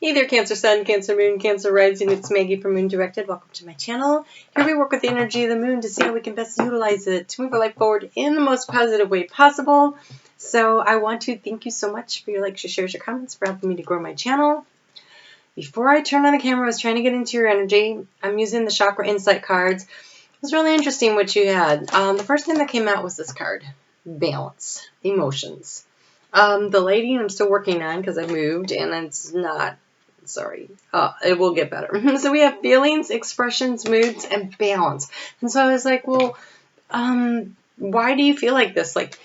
Hey there, Cancer Sun, Cancer Moon, Cancer Rising. It's Maggie from Moondirected. Welcome to my channel. Here we work with the energy of the moon to see how we can best utilize it to move our life forward in the most positive way possible. So I want to thank you so much for your likes, your shares, your comments, for helping me to grow my channel. Before I turned on the camera, I was trying to get into your energy. I'm using the Chakra Insight cards. It was really interesting what you had. The first thing that came out was this card, Balance, Emotions. The lady I'm still working on because I moved and it's not. Sorry, it will get better. So we have feelings, expressions, moods, and balance. And so I was like, well, why do you feel like this? Like,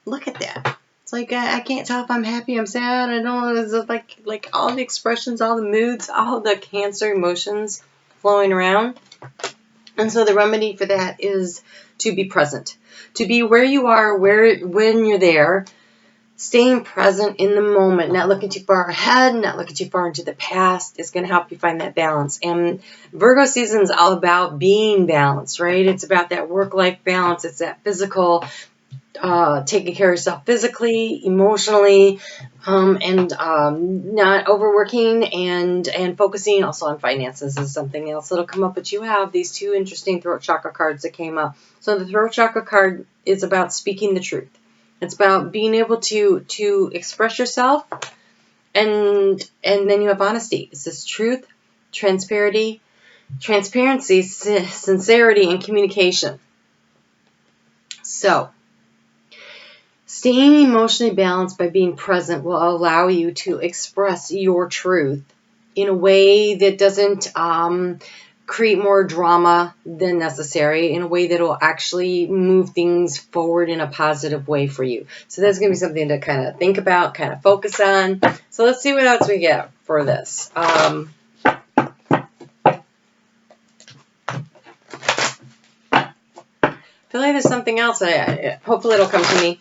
look at that. It's like, I can't tell if I'm happy, I'm sad, I don't know. It's like all the expressions, all the moods, all the Cancer emotions flowing around. And so the remedy for that is to be present. To be where you are, when you're there. Staying present in the moment, not looking too far ahead, not looking too far into the past is going to help you find that balance. And Virgo season is all about being balanced, right? It's about that work-life balance. It's that physical, taking care of yourself physically, emotionally, and not overworking and focusing also on finances is something else that'll come up. But you have these two interesting throat chakra cards that came up. So the throat chakra card is about speaking the truth. It's about being able to express yourself, and then you have honesty. It's this truth, transparency, sincerity, and communication. So, staying emotionally balanced by being present will allow you to express your truth in a way that doesn't create more drama than necessary, in a way that will actually move things forward in a positive way for you. So that's going to be something to kind of think about, kind of focus on. So let's see what else we get for this. I feel like there's something else. Hopefully it'll come to me.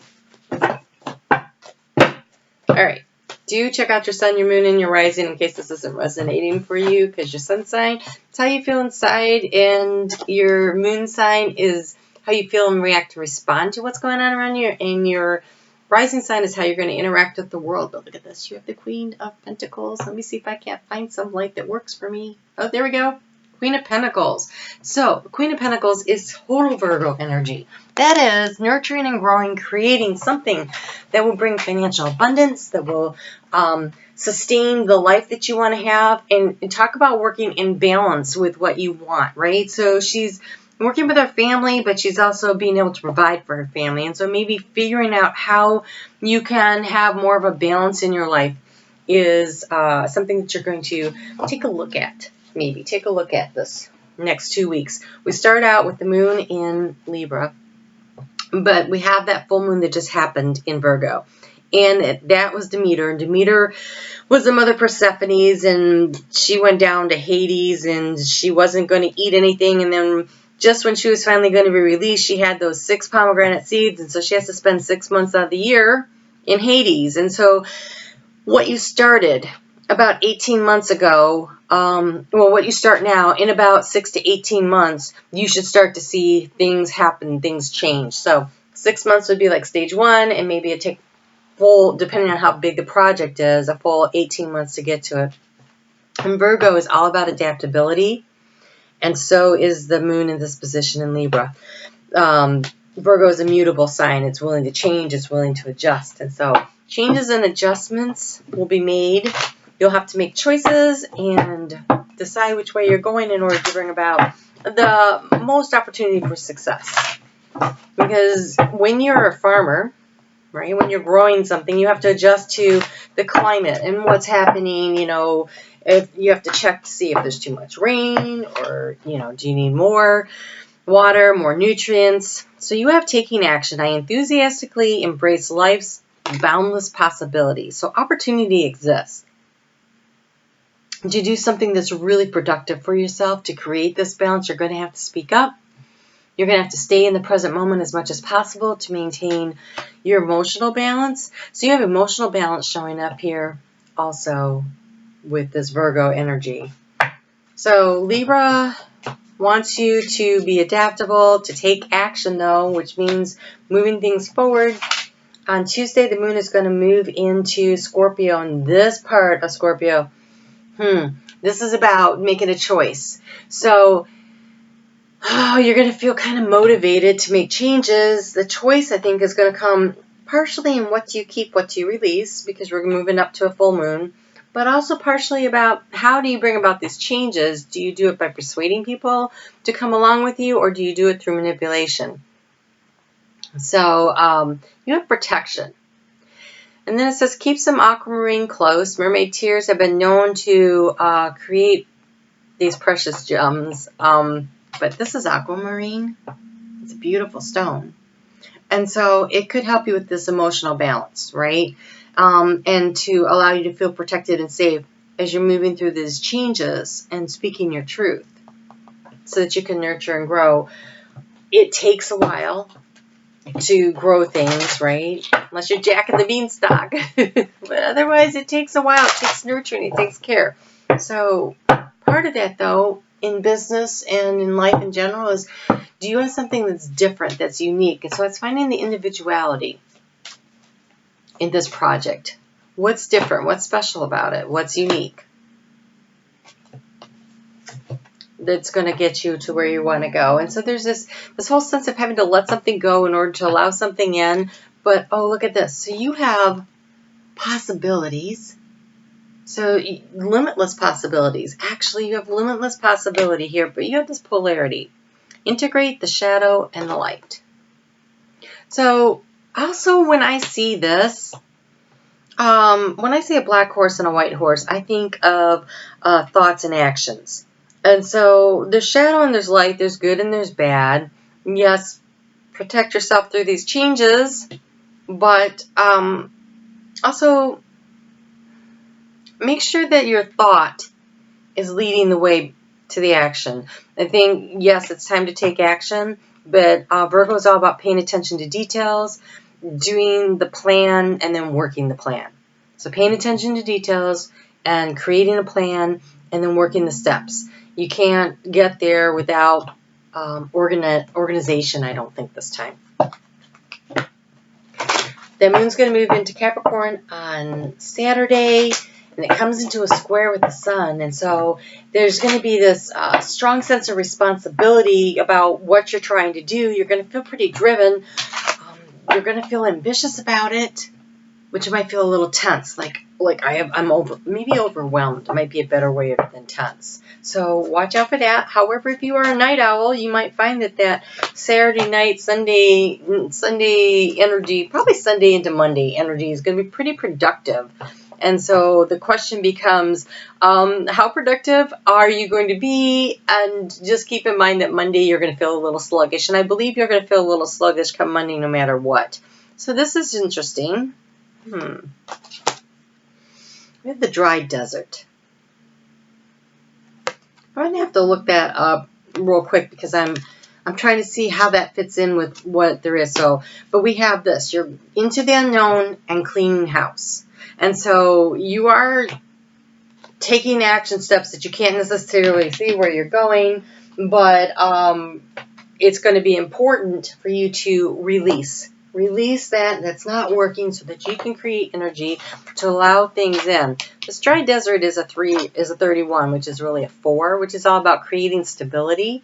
All right. Do check out your sun, your moon, and your rising in case this isn't resonating for you, because your sun sign is how you feel inside, and your moon sign is how you feel and react to respond to what's going on around you, and your rising sign is how you're going to interact with the world. But look at this. You have the Queen of Pentacles. Let me see if I can't find some light that works for me. Oh, there we go. Queen of Pentacles. So, Queen of Pentacles is total Virgo energy. That is nurturing and growing, creating something that will bring financial abundance, that will sustain the life that you want to have, and talk about working in balance with what you want, right? So she's working with her family, but she's also being able to provide for her family. And so maybe figuring out how you can have more of a balance in your life is something that you're going to take a look at. Maybe take a look at this next 2 weeks. We start out with the moon in Libra, but we have that full moon that just happened in Virgo. And that was Demeter. And Demeter was the mother Persephone's, and she went down to Hades, and she wasn't going to eat anything. And then just when she was finally going to be released, she had those 6 pomegranate seeds, and so she has to spend 6 months out of the year in Hades. And so what you started about 18 months ago, what you start now, in about 6 to 18 months, you should start to see things happen, things change. So 6 months would be like stage 1, and maybe it'd take full, depending on how big the project is, a full 18 months to get to it. And Virgo is all about adaptability, and so is the moon in this position in Libra. Virgo is a mutable sign. It's willing to change. It's willing to adjust. And so changes and adjustments will be made. You'll have to make choices and decide which way you're going in order to bring about the most opportunity for success. Because when you're a farmer, right, when you're growing something, you have to adjust to the climate and what's happening. You know, if you have to check to see if there's too much rain, or, you know, do you need more water, more nutrients. So you have taking action. I enthusiastically embrace life's boundless possibilities. So opportunity exists. To do something that's really productive for yourself, to create this balance, you're going to have to speak up. You're going to have to stay in the present moment as much as possible to maintain your emotional balance. So you have emotional balance showing up here also with this Virgo energy. So Libra wants you to be adaptable, to take action though, which means moving things forward. On Tuesday, the moon is going to move into Scorpio, and this part of Scorpio This is about making a choice. So, you're going to feel kind of motivated to make changes. The choice, I think, is going to come partially in what do you keep, what do you release, because we're moving up to a full moon, but also partially about how do you bring about these changes. Do you do it by persuading people to come along with you, or do you do it through manipulation? So you have protection. And then it says, keep some aquamarine close. Mermaid tears have been known to create these precious gems. But this is aquamarine. It's a beautiful stone. And so it could help you with this emotional balance, right? And to allow you to feel protected and safe as you're moving through these changes and speaking your truth so that you can nurture and grow. It takes a while to grow things, right? Unless you're Jack and the Beanstalk. But otherwise, it takes a while. It takes nurturing. It takes care. So part of that, though, in business and in life in general is, do you have something that's different, that's unique? And so it's finding the individuality in this project. What's different? What's special about it? What's unique? That's going to get you to where you want to go. And so there's this whole sense of having to let something go in order to allow something in. But, oh, look at this. So you have possibilities. So limitless possibilities. Actually, you have limitless possibility here, but you have this polarity. Integrate the shadow and the light. So also when I see this, when I see a black horse and a white horse, I think of thoughts and actions. And so there's shadow and there's light, there's good and there's bad. Yes, protect yourself through these changes, but also make sure that your thought is leading the way to the action. I think, yes, it's time to take action, but Virgo is all about paying attention to details, doing the plan, and then working the plan. So paying attention to details and creating a plan and then working the steps. You can't get there without organization, I don't think, this time. The moon's going to move into Capricorn on Saturday, and it comes into a square with the sun. And so there's going to be this strong sense of responsibility about what you're trying to do. You're going to feel pretty driven. You're going to feel ambitious about it, which might feel a little tense, I'm maybe overwhelmed. Might be a better way than tense. So watch out for that. However, if you are a night owl, you might find that Saturday night, Sunday energy, probably Sunday into Monday energy is going to be pretty productive. And so the question becomes, how productive are you going to be? And just keep in mind that Monday you're going to feel a little sluggish. And I believe you're going to feel a little sluggish come Monday no matter what. So this is interesting. We have the dry desert. I'm going to have to look that up real quick because I'm trying to see how that fits in with what there is. So, but we have this. You're into the unknown and cleaning house. And so you are taking action steps that you can't necessarily see where you're going, but it's going to be important for you to release that's not working so that you can create energy to allow things in. This dry desert is a 31, which is really a 4, which is all about creating stability.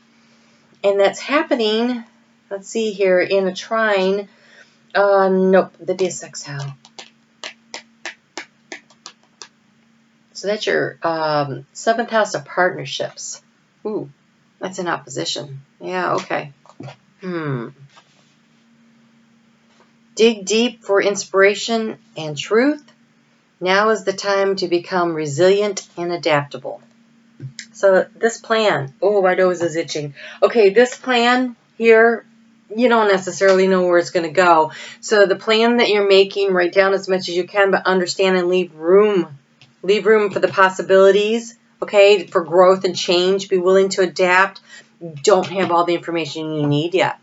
And that's happening, let's see here, in a trine. Nope, the Diesextile. So that's your 7th house of partnerships. Ooh, that's in opposition. Yeah, okay. Dig deep for inspiration and truth. Now is the time to become resilient and adaptable. So this plan, oh, my nose is itching. Okay, this plan here, you don't necessarily know where it's going to go. So the plan that you're making, write down as much as you can, but understand and leave room. Leave room for the possibilities, okay, for growth and change. Be willing to adapt. Don't have all the information you need yet.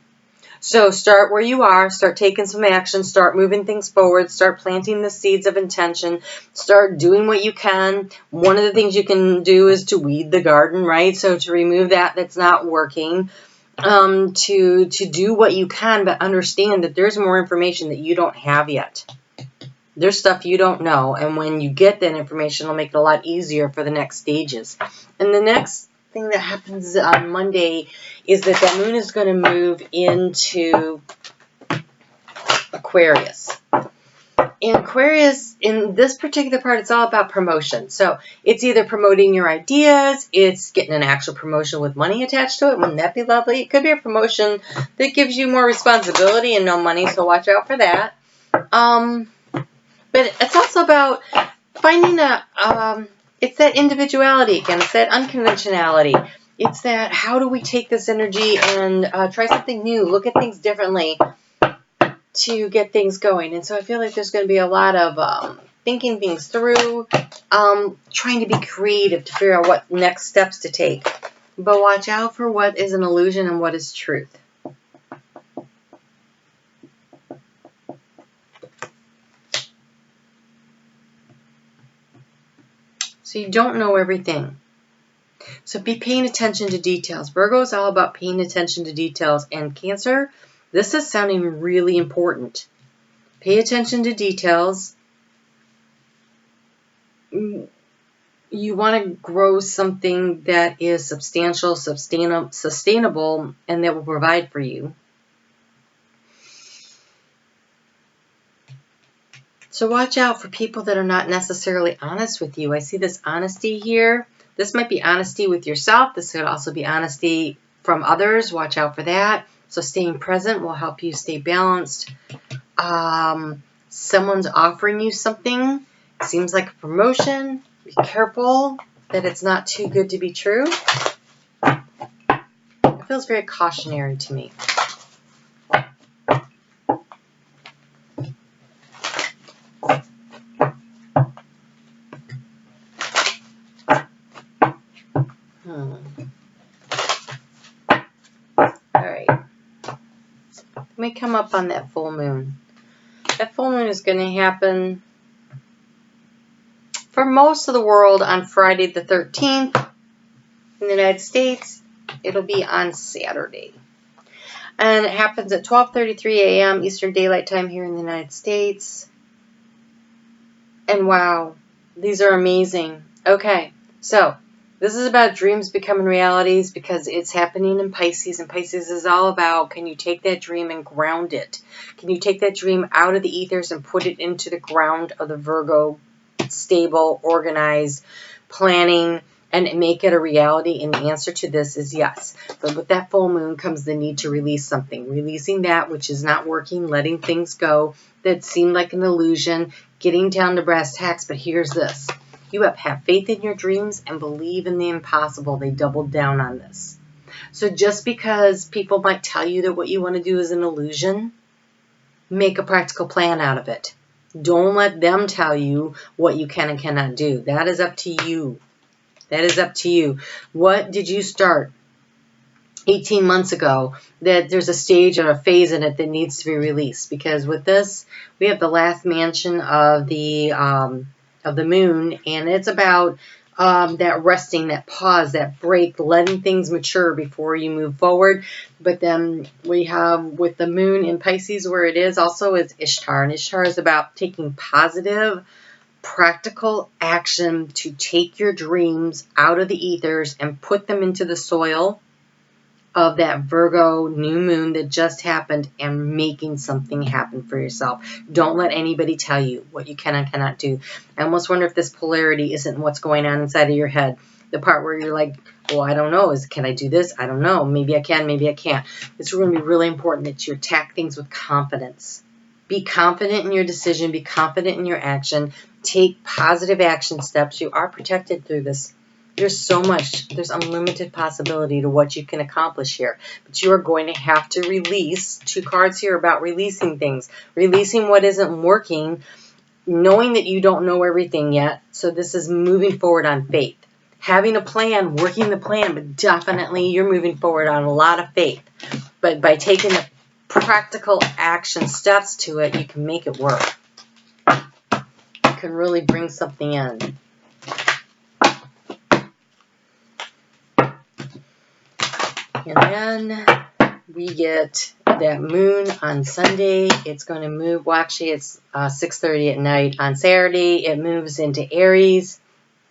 So start where you are, start taking some action, start moving things forward, start planting the seeds of intention, start doing what you can. One of the things you can do is to weed the garden, right? So to remove that's not working, to do what you can, but understand that there's more information that you don't have yet. There's stuff you don't know, and when you get that information, it'll make it a lot easier for the next stages. And the next thing that happens on Monday is that the moon is going to move into Aquarius. In Aquarius, in this particular part, it's all about promotion. So it's either promoting your ideas, it's getting an actual promotion with money attached to it. Wouldn't that be lovely? It could be a promotion that gives you more responsibility and no money, so watch out for that. But it's also about finding it's that individuality again. It's that unconventionality. It's that how do we take this energy and try something new, look at things differently, to get things going. And so I feel like there's going to be a lot of thinking things through, trying to be creative to figure out what next steps to take. But watch out for what is an illusion and what is truth. So you don't know everything. So be paying attention to details. Virgo is all about paying attention to details. And Cancer, this is sounding really important. Pay attention to details. You want to grow something that is substantial, sustainable, and that will provide for you. So watch out for people that are not necessarily honest with you. I see this honesty here. This might be honesty with yourself. This could also be honesty from others. Watch out for that. So staying present will help you stay balanced. Someone's offering you something. Seems like a promotion. Be careful that it's not too good to be true. It feels very cautionary to me. Let me come up on that full moon. That full moon is going to happen for most of the world on Friday the 13th. In the United States, it'll be on Saturday. And it happens at 12:33 a.m. Eastern Daylight Time here in the United States. And wow, these are amazing. Okay, so this is about dreams becoming realities because it's happening in Pisces. And Pisces is all about, can you take that dream and ground it? Can you take that dream out of the ethers and put it into the ground of the Virgo, stable, organized, planning, and make it a reality? And the answer to this is yes. But with that full moon comes the need to release something. Releasing that which is not working, letting things go that seem like an illusion, getting down to brass tacks. But here's this. You have faith in your dreams and believe in the impossible. They doubled down on this. So just because people might tell you that what you want to do is an illusion, make a practical plan out of it. Don't let them tell you what you can and cannot do. That is up to you. That is up to you. What did you start 18 months ago that there's a stage or a phase in it that needs to be released? Because with this, we have the last mansion of the moon, and it's about that resting, that pause, that break, letting things mature before you move forward. But then we have with the moon in Pisces where it is also is Ishtar, and Ishtar is about taking positive, practical action to take your dreams out of the ethers and put them into the soil of that Virgo new moon that just happened and making something happen for yourself. Don't let anybody tell you what you can and cannot do. I almost wonder if this polarity isn't what's going on inside of your head. The part where you're like, well, I don't know. Can I do this? I don't know. Maybe I can, maybe I can't. It's going to be really important that you attack things with confidence. Be confident in your decision. Be confident in your action. Take positive action steps. You are protected through this. There's so much, there's unlimited possibility to what you can accomplish here. But you are going to have to release, 2 cards here about releasing things. Releasing what isn't working, knowing that you don't know everything yet. So this is moving forward on faith. Having a plan, working the plan, but definitely you're moving forward on a lot of faith. But by taking the practical action steps to it, you can make it work. You can really bring something in. And then we get that moon on Sunday, it's going to move. Well, actually, it's 6:30 at night. On Saturday, it moves into Aries,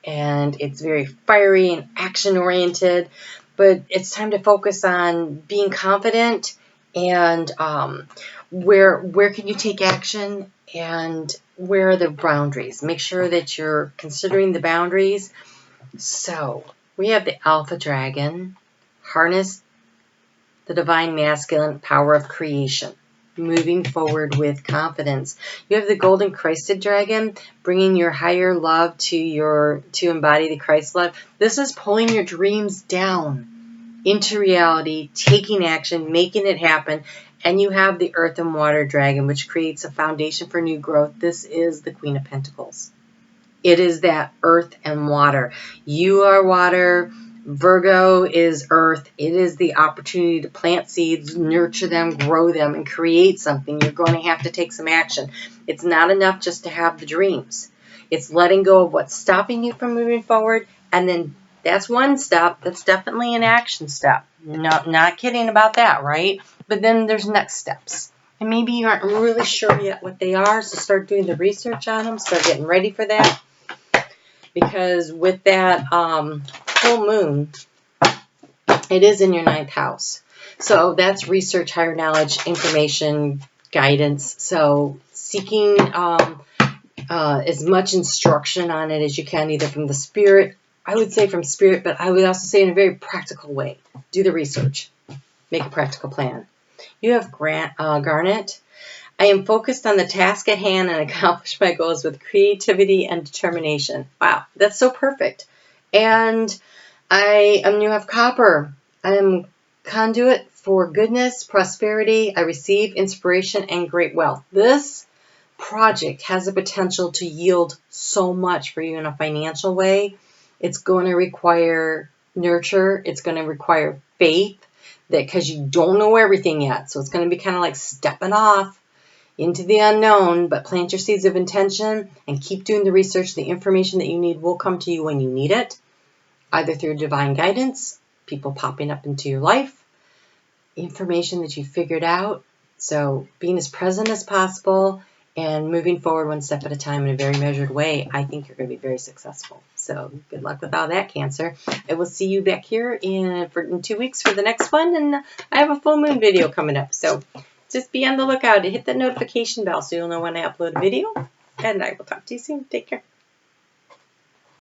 and it's very fiery and action-oriented. But it's time to focus on being confident and where can you take action and where are the boundaries. Make sure that you're considering the boundaries. So we have the Alpha Dragon, harness the divine masculine power of creation, moving forward with confidence. You have the Golden Christed Dragon, bringing your higher love to embody the Christ love. This is pulling your dreams down into reality, taking action, making it happen. And you have the Earth and Water Dragon, which creates a foundation for new growth. This is the Queen of Pentacles. It is that earth and water. You are water. Virgo is earth. It is the opportunity to plant seeds, nurture them, grow them, and create something. You're going to have to take some action. It's not enough just to have the dreams. It's letting go of what's stopping you from moving forward. And then that's one step. That's definitely an action step. Not kidding about that, right? But then there's next steps. And maybe you aren't really sure yet what they are, so start doing the research on them. Start getting ready for that. Because with that full moon, it is in your 9th house. So that's research, higher knowledge, information, guidance. So seeking as much instruction on it as you can, either from the spirit. I would say from spirit, but I would also say in a very practical way. Do the research. Make a practical plan. You have Garnet. I am focused on the task at hand and accomplish my goals with creativity and determination. Wow, that's so perfect. And you have Copper. I am conduit for goodness, prosperity. I receive inspiration and great wealth. This project has the potential to yield so much for you in a financial way. It's going to require nurture. It's going to require faith, that because you don't know everything yet. So it's going to be kind of like stepping off into the unknown, but plant your seeds of intention and keep doing the research. The information that you need will come to you when you need it, either through divine guidance, people popping up into your life, information that you figured out. So being as present as possible and moving forward one step at a time in a very measured way, I think you're going to be very successful. So good luck with all that, Cancer. I will see you back here in 2 weeks for the next one, and I have a full moon video coming up. So just be on the lookout and hit that notification bell so you'll know when I upload a video. And I will talk to you soon. Take care.